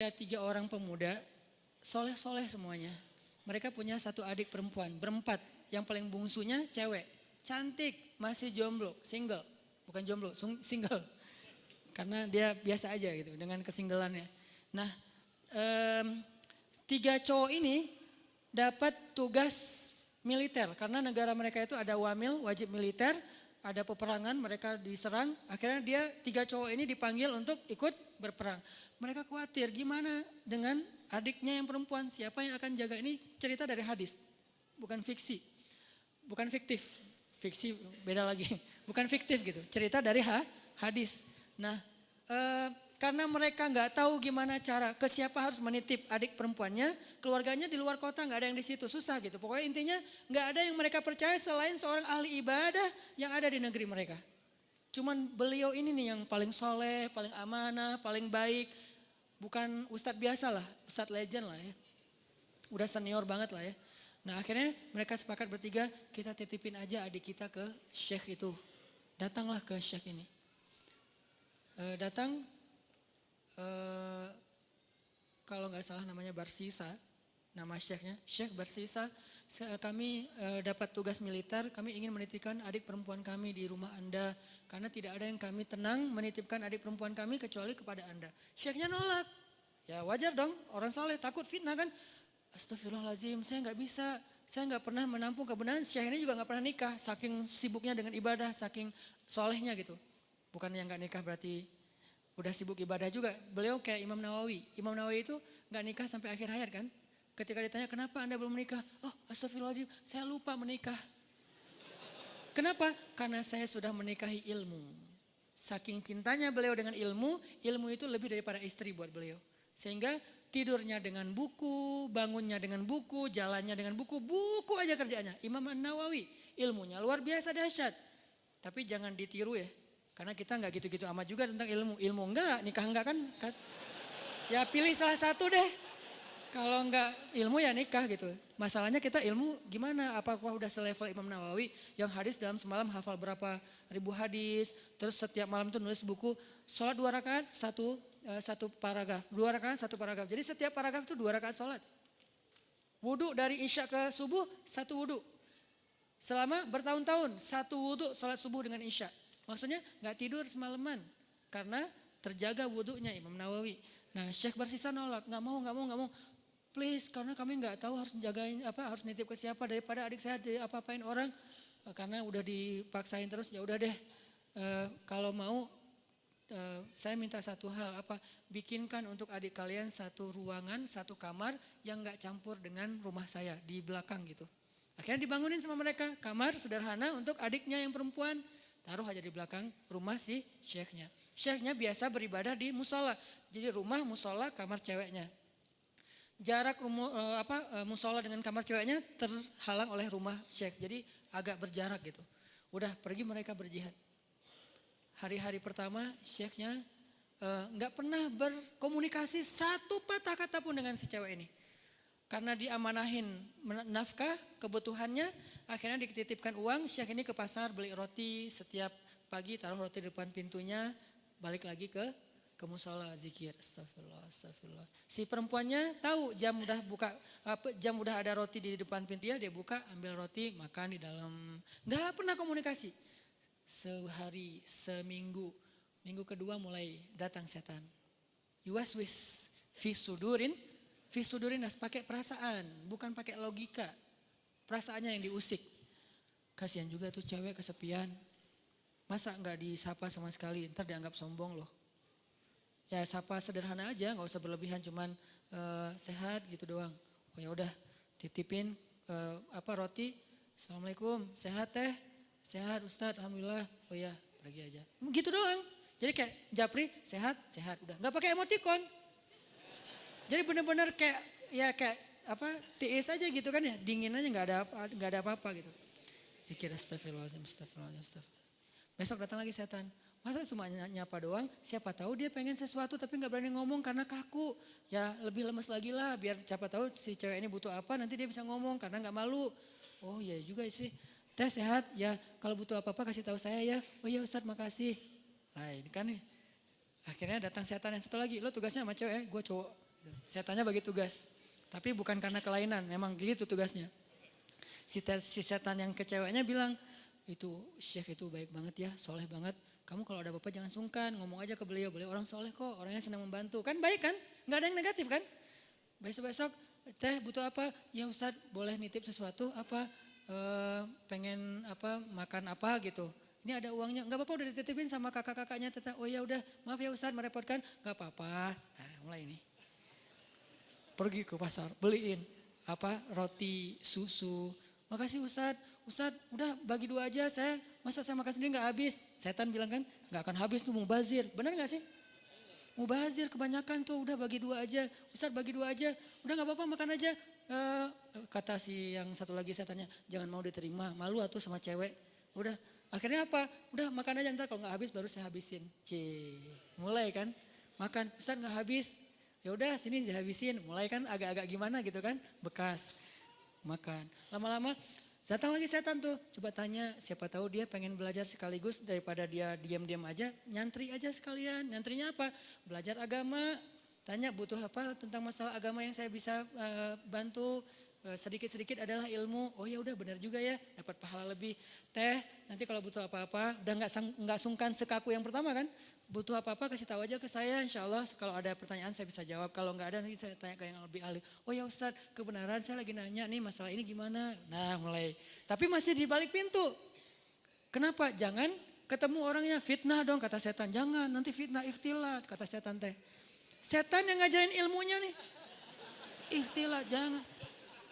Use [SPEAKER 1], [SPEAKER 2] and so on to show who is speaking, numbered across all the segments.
[SPEAKER 1] ada 3 orang pemuda, soleh-soleh semuanya. Mereka punya 1 adik perempuan, berempat. Yang paling bungsunya cewek, cantik, masih jomblo, single. Bukan jomblo, single. Karena dia biasa aja gitu dengan kesinggelannya. Nah, 3 cowok ini dapat tugas militer. Karena negara mereka itu ada wamil, wajib militer. Ada peperangan, mereka diserang. Akhirnya dia 3 cowok ini dipanggil untuk ikut berperang. Mereka khawatir gimana dengan adiknya yang perempuan. Siapa yang akan jaga, ini cerita dari hadis. Bukan fiksi. Bukan fiktif. Fiksi beda lagi. Bukan fiktif gitu. Cerita dari hadis. Nah, karena mereka nggak tahu gimana cara ke siapa harus menitip adik perempuannya, keluarganya di luar kota nggak ada yang di situ, susah gitu. Pokoknya intinya nggak ada yang mereka percaya selain seorang ahli ibadah yang ada di negeri mereka. Cuman beliau ini nih yang paling soleh, paling amanah, paling baik. Bukan ustadz biasa lah, ustadz legend lah ya. Udah senior banget lah ya. Nah akhirnya mereka sepakat bertiga, kita titipin aja adik kita ke syekh itu. Datanglah ke syekh ini. Datang kalau nggak salah namanya Barsisa, nama syekhnya, Syekh Barsisa. Kami dapat tugas militer, kami ingin menitipkan adik perempuan kami di rumah Anda. Karena tidak ada yang kami tenang menitipkan adik perempuan kami kecuali kepada Anda. Syekhnya nolak, ya wajar dong, orang soleh takut fitnah kan. Astagfirullahaladzim, saya nggak bisa, saya nggak pernah menampung kebenaran. Syekh ini juga nggak pernah nikah, saking sibuknya dengan ibadah, saking solehnya gitu. Bukan yang gak nikah berarti udah sibuk ibadah juga. Beliau kayak Imam Nawawi. Imam Nawawi itu gak nikah sampai akhir hayat kan. Ketika ditanya kenapa Anda belum menikah? Oh astagfirullahaladzim, saya lupa menikah. Kenapa? Karena saya sudah menikahi ilmu. Saking cintanya beliau dengan ilmu, ilmu itu lebih daripada istri buat beliau. Sehingga tidurnya dengan buku, bangunnya dengan buku, jalannya dengan buku, buku aja kerjaannya. Imam Nawawi, ilmunya luar biasa dahsyat. Tapi jangan ditiru ya. Karena kita nggak gitu-gitu amat juga tentang ilmu. Ilmu enggak, nikah enggak kan. Ya pilih salah satu deh. Kalau enggak ilmu ya nikah gitu. Masalahnya kita ilmu gimana? Apakah udah selevel Imam Nawawi yang hadis dalam semalam hafal berapa ribu hadis. Terus setiap malam tuh nulis buku. Sholat 2 rakaat, satu paragraf. 2 rakaat, 1 paragraf. Jadi setiap paragraf itu 2 rakaat sholat. Wudhu dari isya ke subuh, 1 wudhu. Selama bertahun-tahun, 1 wudhu sholat subuh dengan isya. Maksudnya nggak tidur semalaman karena terjaga wudhunya Imam Nawawi. Nah Syekh Barsisa nolak, nggak mau. Please, karena kami nggak tahu harus jagain apa, harus nitip ke siapa daripada adik saya apa-apain orang. Karena udah dipaksain terus, ya udah deh. Kalau mau, saya minta satu hal apa, bikinkan untuk adik kalian 1 ruangan, 1 kamar yang nggak campur dengan rumah saya di belakang gitu. Akhirnya dibangunin sama mereka kamar sederhana untuk adiknya yang perempuan. Taruh aja di belakang rumah si syekhnya. Syekhnya biasa beribadah di musola. Jadi rumah, musola, kamar ceweknya. Jarak musola dengan kamar ceweknya terhalang oleh rumah syekh. Jadi agak berjarak gitu. Udah pergi mereka berjihad. Hari-hari pertama syekhnya nggak pernah berkomunikasi 1 patah kata pun dengan si cewek ini. Karena diamanahin nafkah, kebutuhannya, akhirnya dititipkan uang, syekh ini ke pasar beli roti, setiap pagi taruh roti di depan pintunya, balik lagi ke musola zikir, astagfirullah. Si perempuannya tahu jam udah ada roti di depan pintunya, dia buka, ambil roti, makan di dalam. Nggak pernah komunikasi. Sehari, seminggu, minggu kedua mulai datang setan. Yuwaswis fi sudurin. Fisudurinas pakai perasaan, bukan pakai logika. Perasaannya yang diusik. Kasihan juga tuh cewek kesepian. Masa nggak disapa sama sekali, ntar dianggap sombong loh. Ya sapa sederhana aja, nggak usah berlebihan, cuman sehat gitu doang. Oh ya udah, titipin roti. Assalamualaikum, sehat teh, sehat Ustadz, alhamdulillah. Oh ya, pergi aja. Gitu doang. Jadi kayak japri, sehat, udah. Nggak pakai emoticon. Jadi benar-benar kayak tiis aja gitu kan ya, dingin aja nggak ada apa-apa gitu. Zikir astagfirullahaladzim. Besok datang lagi setan. Masa cuma nyapa doang, siapa tahu dia pengen sesuatu tapi nggak berani ngomong karena kaku. Ya lebih lemes lagi lah, biar siapa tahu si cewek ini butuh apa nanti dia bisa ngomong karena nggak malu. Oh iya juga sih. Teh sehat ya, kalau butuh apa-apa kasih tahu saya ya. Oh iya Ustadz makasih. Nah ini kan nih. Akhirnya datang setan yang satu lagi, lo tugasnya sama cewek, gue cowok. Setannya bagi tugas. Tapi bukan karena kelainan, memang gitu tugasnya. Si setan yang ke ceweknya bilang, itu Syekh itu baik banget ya, soleh banget. Kamu kalau ada apa-apa jangan sungkan, ngomong aja ke beliau. Beliau orang soleh kok, orangnya senang membantu. Kan baik kan? Gak ada yang negatif kan? Besok-besok, teh butuh apa? Ya Ustadz boleh nitip sesuatu apa? Pengen apa makan apa gitu. Ini ada uangnya, nggak apa-apa udah dititipin sama kakak-kakaknya teteh. Oh ya udah, maaf ya Ustadz merepotkan, nggak apa-apa. Nah, mulai ini. Pergi ke pasar, beliin apa roti, susu. Makasih Ustadz, Ustadz udah bagi 2 aja masa saya makan sendiri nggak habis. Setan bilang kan, nggak akan habis tuh mubazir, benar nggak sih? Mubazir kebanyakan tuh udah bagi 2 aja, Ustadz bagi 2 aja, udah nggak apa-apa makan aja. Kata si yang satu lagi setannya, jangan mau diterima, malu atuh sama cewek. Udah, akhirnya apa? Udah makan aja ntar kalau nggak habis baru saya habisin. Mulai kan, makan, Ustadz nggak habis. Ya udah sini dihabisin, mulai kan agak-agak gimana gitu kan, bekas makan. Lama-lama datang lagi setan tuh, coba tanya siapa tahu dia pengen belajar sekaligus daripada dia diam-diam aja, nyantri aja sekalian. Nyantrinya apa? Belajar agama, tanya butuh apa tentang masalah agama yang saya bisa bantu. Sedikit-sedikit adalah ilmu. Oh ya udah benar juga ya, dapat pahala lebih. Teh nanti kalau butuh apa-apa, udah nggak sungkan sekaku yang pertama kan. Butuh apa-apa kasih tahu aja ke saya, insya Allah kalau ada pertanyaan saya bisa jawab. Kalau nggak ada nanti saya tanya ke yang lebih ahli. Oh ya Ustadz kebenaran saya lagi nanya nih masalah ini gimana. Nah mulai, tapi masih di balik pintu. Kenapa? Jangan ketemu orangnya, fitnah dong kata setan. Jangan nanti fitnah ikhtilat kata setan teh. Setan yang ngajarin ilmunya nih. Ikhtilat jangan.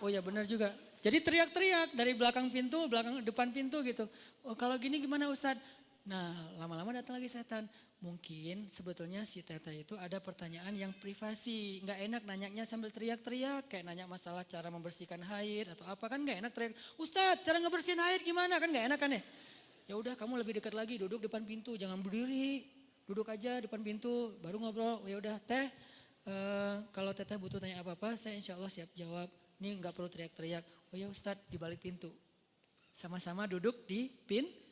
[SPEAKER 1] Oh ya benar juga. Jadi teriak-teriak dari belakang pintu, depan pintu gitu. Oh kalau gini gimana Ustadz? Nah lama-lama datang lagi setan. Mungkin sebetulnya si teteh itu ada pertanyaan yang privasi. Nggak enak nanyanya sambil teriak-teriak. Kayak nanya masalah cara membersihkan haid atau apa kan nggak enak teriak. Ustadz cara ngebersihin haid gimana kan nggak enak kan ya. Ya udah kamu lebih dekat lagi duduk depan pintu jangan berdiri. Duduk aja depan pintu baru ngobrol. Ya udah teh kalau teteh butuh tanya apa-apa saya insya Allah siap jawab. Ini nggak perlu teriak-teriak. Oh ya Ustadz di balik pintu. Sama-sama duduk di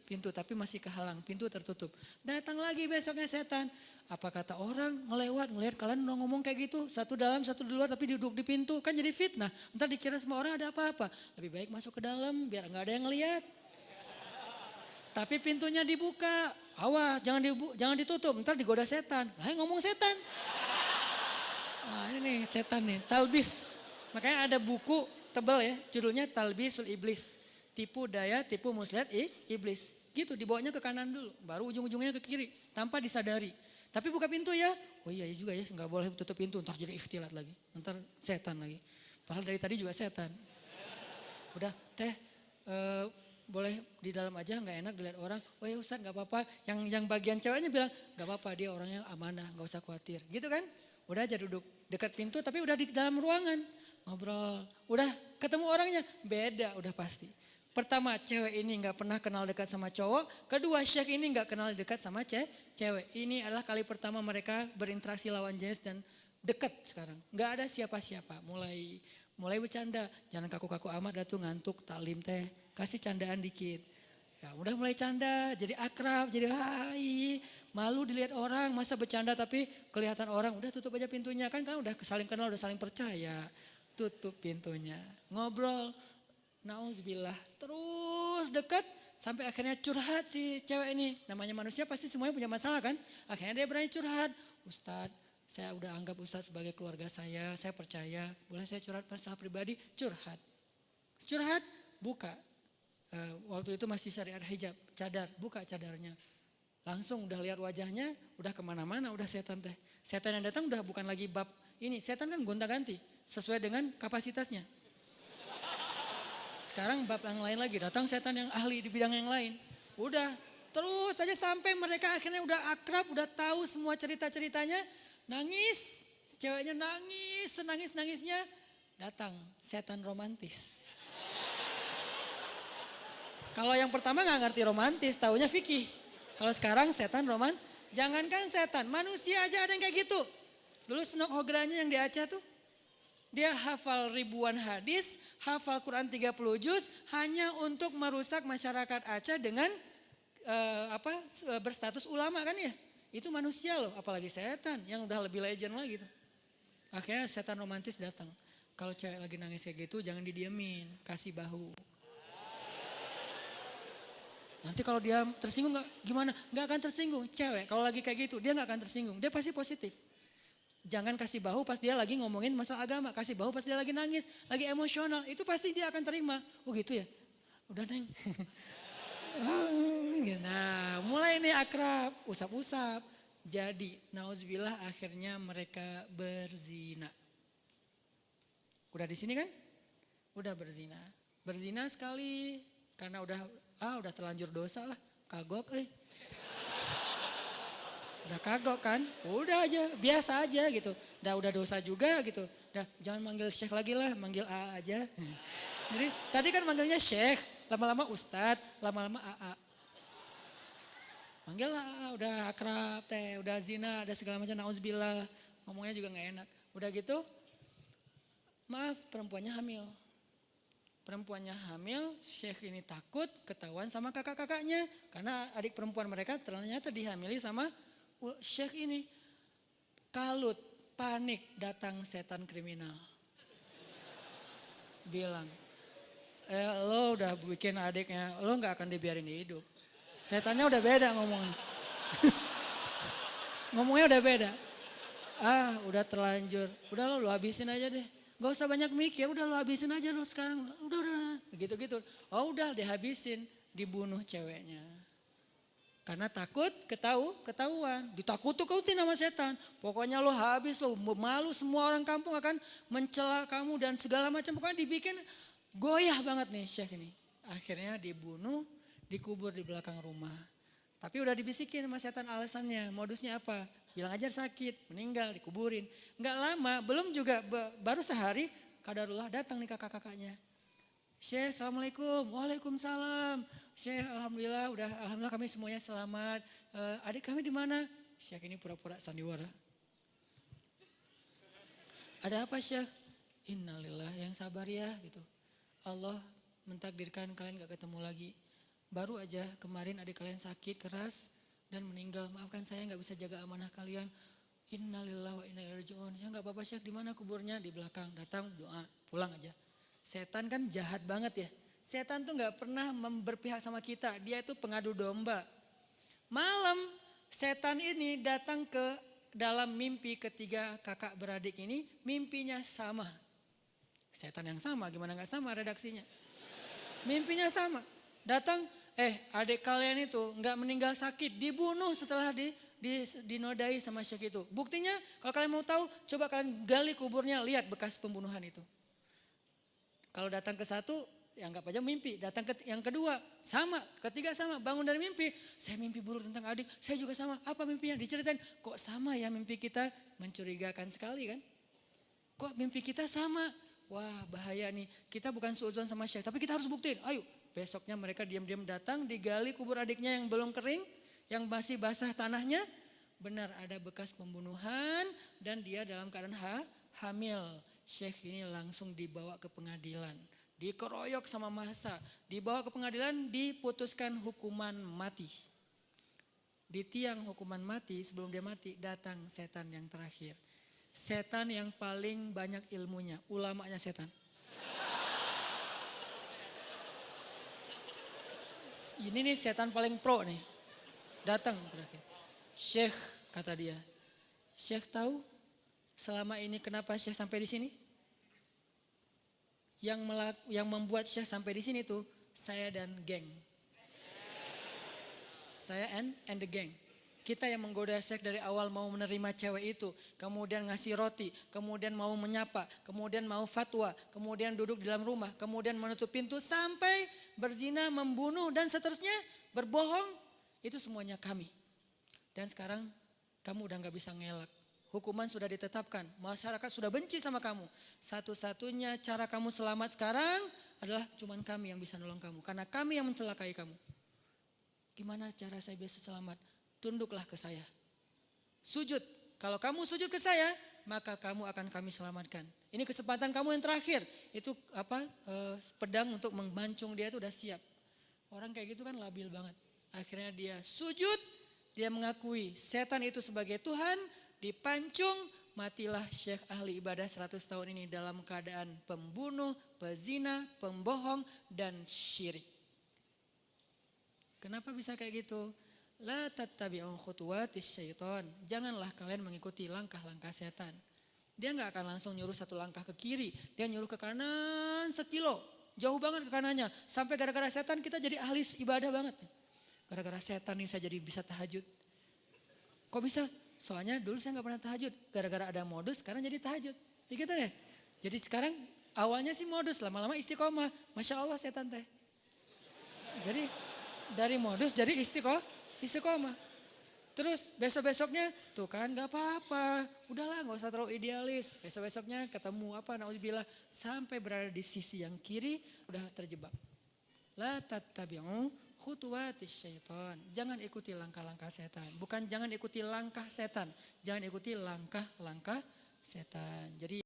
[SPEAKER 1] pintu tapi masih kehalang, pintu tertutup. Datang lagi besoknya setan. Apa kata orang ngelihat kalian udah ngomong kayak gitu. Satu dalam satu di luar tapi duduk di pintu. Kan jadi fitnah. Ntar dikira semua orang ada apa-apa. Lebih baik masuk ke dalam biar nggak ada yang ngelihat. Tapi pintunya dibuka. Awas jangan ditutup. Ntar digoda setan. Lah ngomong setan. Nah ini nih setan nih. Talbis. Makanya ada buku tebal ya. Judulnya Talbisul Iblis. Tipu daya, tipu muslihat iblis. Gitu dibawanya ke kanan dulu. Baru ujung-ujungnya ke kiri. Tanpa disadari. Tapi buka pintu ya. Oh iya juga ya nggak boleh tutup pintu. Ntar jadi ikhtilat lagi. Ntar setan lagi. Padahal dari tadi juga setan. Udah teh boleh di dalam aja nggak enak dilihat orang. Oh ya Ustadz nggak apa-apa. Yang bagian ceweknya bilang nggak apa-apa dia orangnya amanah nggak usah khawatir. Gitu kan. Udah aja duduk dekat pintu tapi udah di dalam ruangan. Ngobrol. Udah ketemu orangnya beda udah pasti. Pertama cewek ini nggak pernah kenal dekat sama cowok. Kedua Syekh ini nggak kenal dekat sama cewek. Ini adalah kali pertama mereka berinteraksi lawan jenis dan dekat sekarang. Nggak ada siapa-siapa. Mulai bercanda. Jangan kaku-kaku amat dah tuh ngantuk taklim teh. Kasih candaan dikit. Ya udah mulai canda. Jadi akrab. Jadi hai. Malu dilihat orang. Masa bercanda tapi kelihatan orang. Udah tutup aja pintunya. Kan udah saling kenal udah saling percaya. Tutup pintunya. Ngobrol. Nauzubillah terus dekat sampai akhirnya curhat si cewek ini. Namanya manusia pasti semuanya punya masalah kan. Akhirnya dia berani curhat. Ustadz saya udah anggap Ustadz sebagai keluarga saya percaya. Boleh saya curhat masalah pribadi? Curhat. Curhat buka. Waktu itu masih syariat hijab, cadar. Buka cadarnya. Langsung udah lihat wajahnya, udah kemana-mana udah setan teh. Setan yang datang udah bukan lagi bab ini. Setan kan gonta-ganti sesuai dengan kapasitasnya. Sekarang bab yang lain lagi, datang setan yang ahli di bidang yang lain. Udah, terus saja sampai mereka akhirnya udah akrab, udah tahu semua cerita-ceritanya. Nangis, ceweknya nangis, senangis-nangisnya. Datang setan romantis. Kalau yang pertama gak ngerti romantis, taunya fikih. Kalau sekarang setan jangankan setan, manusia aja ada yang kayak gitu. Dulu Senok Hogranya yang di Aceh tuh. Dia hafal ribuan hadis, hafal Quran 30 juz hanya untuk merusak masyarakat Aceh dengan berstatus ulama kan ya. Itu manusia loh, apalagi setan yang udah lebih legend lagi tuh. Akhirnya setan romantis datang. Kalau cewek lagi nangis kayak gitu jangan didiemin, kasih bahu. Nanti kalau dia tersinggung gimana? Nggak akan tersinggung. Cewek kalau lagi kayak gitu dia nggak akan tersinggung. Dia pasti positif. Jangan kasih bahu pas dia lagi ngomongin masalah agama. Kasih bahu pas dia lagi nangis, lagi emosional. Itu pasti dia akan terima. Oh gitu ya? Udah Neng. Nah mulai nih akrab, usap-usap. Jadi nauzubillah akhirnya mereka berzina. Udah di sini kan? Udah berzina. Berzina sekali karena udah terlanjur dosa lah. Kagok Udah kagok kan? Udah aja, biasa aja gitu. Udah dosa juga gitu. Jangan manggil Syekh lagi lah, manggil A aja. Jadi tadi kan manggilnya Syekh, lama-lama Ustadz, lama-lama AA. Manggil lah, udah akrab teh, udah zina, ada segala macam, nauzubillah. Ngomongnya juga gak enak. Udah gitu, maaf perempuannya hamil. Perempuannya hamil, Syekh ini takut ketahuan sama kakak-kakaknya. Karena adik perempuan mereka ternyata dihamili sama Syekh ini. Kalut, panik, datang setan kriminal. Bilang, lo udah bikin adiknya, lo gak akan dibiarin hidup. Setannya udah beda ngomongnya. Ngomongnya udah beda. Udah terlanjur, udah lo habisin aja deh. Gak usah banyak mikir, udah lo habisin aja lo sekarang. Udah, gitu-gitu. Oh udah dihabisin, dibunuh ceweknya. Karena takut ketahuan. Ditakut-takutin sama setan. Pokoknya lo habis, lo malu, semua orang kampung akan mencela kamu dan segala macam. Pokoknya dibikin goyah banget nih Syekh ini. Akhirnya dibunuh, dikubur di belakang rumah. Tapi udah dibisikin sama setan alasannya, modusnya apa? Bilang aja sakit, meninggal, dikuburin. Enggak lama, belum juga, baru sehari kadarullah datang nih kakak-kakaknya. Syekh, assalamualaikum, waalaikumsalam. Syekh, alhamdulillah kami semuanya selamat. Adik kami di mana? Syekh ini pura-pura sandiwara. Ada apa Syekh? Innalillah, yang sabar ya gitu. Allah mentakdirkan kalian gak ketemu lagi. Baru aja kemarin adik kalian sakit keras dan meninggal. Maafkan saya gak bisa jaga amanah kalian. Innalillah wa inna ilaihi raji'un. Ya gak apa-apa Syekh, di mana kuburnya? Di belakang. Datang doa, pulang aja. Setan kan jahat banget ya. Setan tuh gak pernah berpihak sama kita. Dia itu pengadu domba. Malam setan ini datang ke dalam mimpi ketiga kakak beradik ini. Mimpinya sama. Setan yang sama, gimana gak sama redaksinya. Mimpinya sama. Datang, adik kalian itu gak meninggal sakit, dibunuh setelah dinodai sama Syekh itu. Buktinya kalau kalian mau tahu, coba kalian gali kuburnya, lihat bekas pembunuhan itu. Kalau datang ke satu, ya anggap aja mimpi. Datang ke yang kedua, sama. Ketiga sama, bangun dari mimpi. Saya mimpi buruk tentang adik, saya juga sama. Apa mimpinya? Diceritain, kok sama ya mimpi kita? Mencurigakan sekali kan? Kok mimpi kita sama? Wah bahaya nih, kita bukan suudzon sama Syekh, tapi kita harus buktiin. Ayo, besoknya mereka diam-diam datang, digali kubur adiknya yang belum kering, yang masih basah tanahnya. Benar ada bekas pembunuhan dan dia dalam keadaan hamil. Syekh ini langsung dibawa ke pengadilan, dikeroyok sama massa, dibawa ke pengadilan, diputuskan hukuman mati. Di tiang hukuman mati, sebelum dia mati, datang setan yang terakhir. Setan yang paling banyak ilmunya, ulamanya setan. Ini nih setan paling pro nih. Datang terakhir. Syekh kata dia. Syekh tahu selama ini kenapa Syekh sampai di sini? Yang membuat Syekh sampai di sini tuh saya dan geng. Saya and the gang. Kita yang menggoda Syekh dari awal mau menerima cewek itu. Kemudian ngasih roti. Kemudian mau menyapa. Kemudian mau fatwa. Kemudian duduk di dalam rumah. Kemudian menutup pintu sampai berzina, membunuh dan seterusnya. Berbohong. Itu semuanya kami. Dan sekarang kamu udah gak bisa ngelak. Hukuman sudah ditetapkan. Masyarakat sudah benci sama kamu. Satu-satunya cara kamu selamat sekarang adalah cuman kami yang bisa nolong kamu. Karena kami yang mencelakai kamu. Gimana cara saya bisa selamat? Tunduklah ke saya. Sujud. Kalau kamu sujud ke saya, maka kamu akan kami selamatkan. Ini kesempatan kamu yang terakhir. Itu pedang untuk memancung dia itu udah siap. Orang kayak gitu kan labil banget. Akhirnya dia sujud, dia mengakui setan itu sebagai Tuhan, dipancung, matilah Syekh ahli ibadah 100 tahun ini dalam keadaan pembunuh, pezina, pembohong, dan syirik. Kenapa bisa kayak gitu? La tattabi'u khutuwatis syaiton. Janganlah kalian mengikuti langkah-langkah setan. Dia nggak akan langsung nyuruh satu langkah ke kiri. Dia nyuruh ke kanan sekilo. Jauh banget ke kanannya. Sampai gara-gara setan kita jadi ahli ibadah banget. Gara-gara setan nih saya jadi bisa tahajud. Kok bisa? Soalnya dulu saya nggak pernah tahajud. Gara-gara ada modus sekarang jadi tahajud. Ya gitu deh. Jadi sekarang awalnya sih modus. Lama-lama istiqomah. Masya Allah setan teh. Jadi dari modus jadi istiqomah. Terus besok-besoknya tuh kan gak apa-apa. Udahlah gak usah terlalu idealis. Besok-besoknya ketemu apa na'udzubillah. Sampai berada di sisi yang kiri udah terjebak. La tattabi'u khutuwatis syaitan. Jangan ikuti langkah-langkah setan. Bukan jangan ikuti langkah setan. Jangan ikuti langkah-langkah setan. Jadi